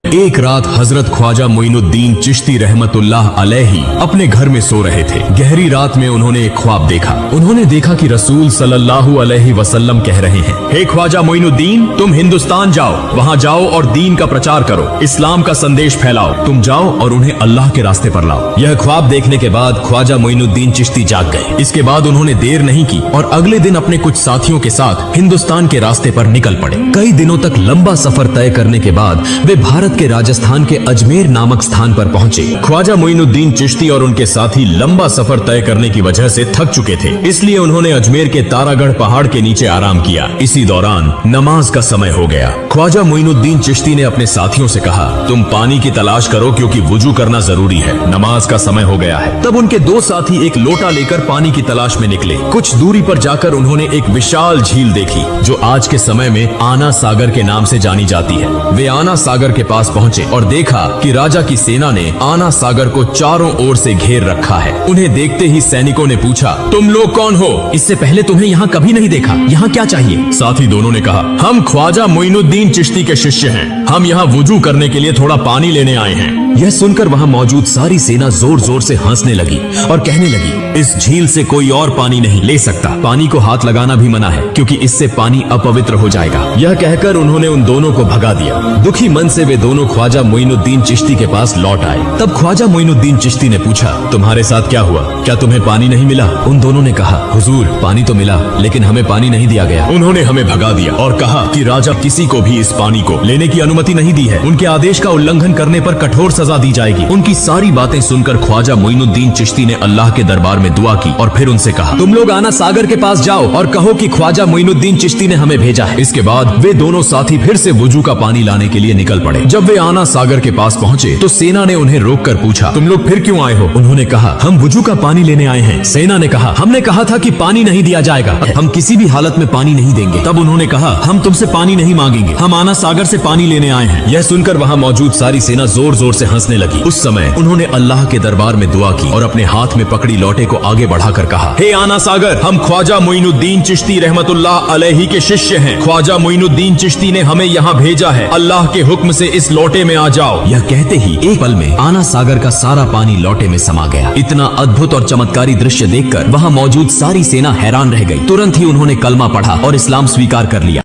एक रात हजरत ख्वाजा मोइनुद्दीन चिश्ती रहमतुल्लाह अलैहि अपने घर में सो रहे थे। गहरी रात में उन्होंने एक ख्वाब देखा। उन्होंने देखा कि रसूल सल्लल्लाहु अलैहि वसल्लम कह रहे हैं, हे ख्वाजा मोइनुद्दीन, तुम हिंदुस्तान जाओ, वहाँ जाओ और दीन का प्रचार करो, इस्लाम का संदेश फैलाओ। तुम जाओ और उन्हें अल्लाह के रास्ते पर लाओ। यह ख्वाब देखने के बाद ख्वाजा मोइनुद्दीन चिश्ती जाग गए। इसके बाद उन्होंने देर नहीं की और अगले दिन अपने कुछ साथियों के साथ हिंदुस्तान के रास्ते पर निकल पड़े। कई दिनों तक लंबा सफर तय करने के बाद वे भारत के राजस्थान के अजमेर नामक स्थान पर पहुंचे। ख्वाजा मोइनुद्दीन चिश्ती और उनके साथी लंबा सफर तय करने की वजह से थक चुके थे, इसलिए उन्होंने अजमेर के तारागढ़ पहाड़ के नीचे आराम किया। इसी दौरान नमाज का समय हो गया। ख्वाजा मोइनुद्दीन चिश्ती ने अपने साथियों से कहा, तुम पानी की तलाश करो क्योंकि वुजू करना जरूरी है, नमाज का समय हो गया है। तब उनके दो साथी एक लोटा लेकर पानी की तलाश में निकले। कुछ दूरी पर जाकर उन्होंने एक विशाल झील देखी जो आज के समय में आना सागर के नाम से जानी जाती है। वे आना सागर के पास पहुंचे और देखा कि राजा की सेना ने आना सागर को चारों ओर से घेर रखा है। उन्हें देखते ही सैनिकों ने पूछा, तुम लोग कौन हो? इससे पहले तुम्हें यहाँ कभी नहीं देखा, यहाँ क्या चाहिए? साथी दोनों ने कहा, हम ख्वाजा मोइनुद्दीन चिश्ती के शिष्य हैं, हम यहाँ वुजू करने के लिए थोड़ा पानी लेने आए हैं। यह सुनकर वहाँ मौजूद सारी सेना जोर जोर से हंसने लगी और कहने लगी, इस झील से कोई और पानी नहीं ले सकता, पानी को हाथ लगाना भी मना है क्योंकि इससे पानी अपवित्र हो जाएगा। यह कहकर उन्होंने उन दोनों को भगा दिया। दुखी मन से वे दोनों ख्वाजा मोइनुद्दीन चिश्ती के पास लौट आए। तब ख्वाजा मोइनुद्दीन चिश्ती ने पूछा, तुम्हारे साथ क्या हुआ? क्या तुम्हें पानी नहीं मिला? उन दोनों ने कहा, हुजूर, पानी तो मिला लेकिन हमें पानी नहीं दिया गया। उन्होंने हमें भगा दिया और कहा कि राजा किसी को भी इस पानी को लेने की अनुमति नहीं दी है, उनके आदेश का उल्लंघन करने पर कठोर सजा दी जाएगी। उनकी सारी बातें सुनकर ख्वाजा मोइनुद्दीन चिश्ती ने अल्लाह के दरबार में दुआ की और फिर उनसे कहा, तुम लोग आना सागर के पास जाओ और कहो कि ख्वाजा मोइनुद्दीन चिश्ती ने हमें भेजा है। इसके बाद वे दोनों साथी फिर से वुजू का पानी लाने के लिए निकल पड़े। जब वे आना सागर के पास पहुंचे तो सेना ने उन्हें रोककर पूछा, तुम लोग फिर क्यों आए हो? उन्होंने कहा, हम वुजू का पानी लेने आए हैं। सेना ने कहा, हमने कहा था कि पानी नहीं दिया जाएगा, हम किसी भी हालत में पानी नहीं देंगे। तब उन्होंने कहा, हम तुमसे पानी नहीं मांगेंगे, हम आना सागर से पानी लेने आए हैं। यह सुनकर वहाँ मौजूद सारी सेना जोर जोर से हंसने लगी। उस समय उन्होंने अल्लाह के दरबार में दुआ की और अपने हाथ में पकड़ी लोटे को आगे बढ़ाकर कहा, हे आना सागर, हम ख्वाजा मोइनुद्दीन चिश्ती रहमतुल्लाह अलैहि के शिष्य हैं। ख्वाजा मोइनुद्दीन चिश्ती ने हमें यहाँ भेजा है, अल्लाह के हुक्म से इस लोटे में आ जाओ। यह कहते ही एक पल में आना सागर का सारा पानी लोटे में समा गया। इतना अद्भुत और चमत्कारी दृश्य देखकर वहाँ मौजूद सारी सेना हैरान रह गई। तुरंत ही उन्होंने कलमा पढ़ा और इस्लाम स्वीकार कर लिया।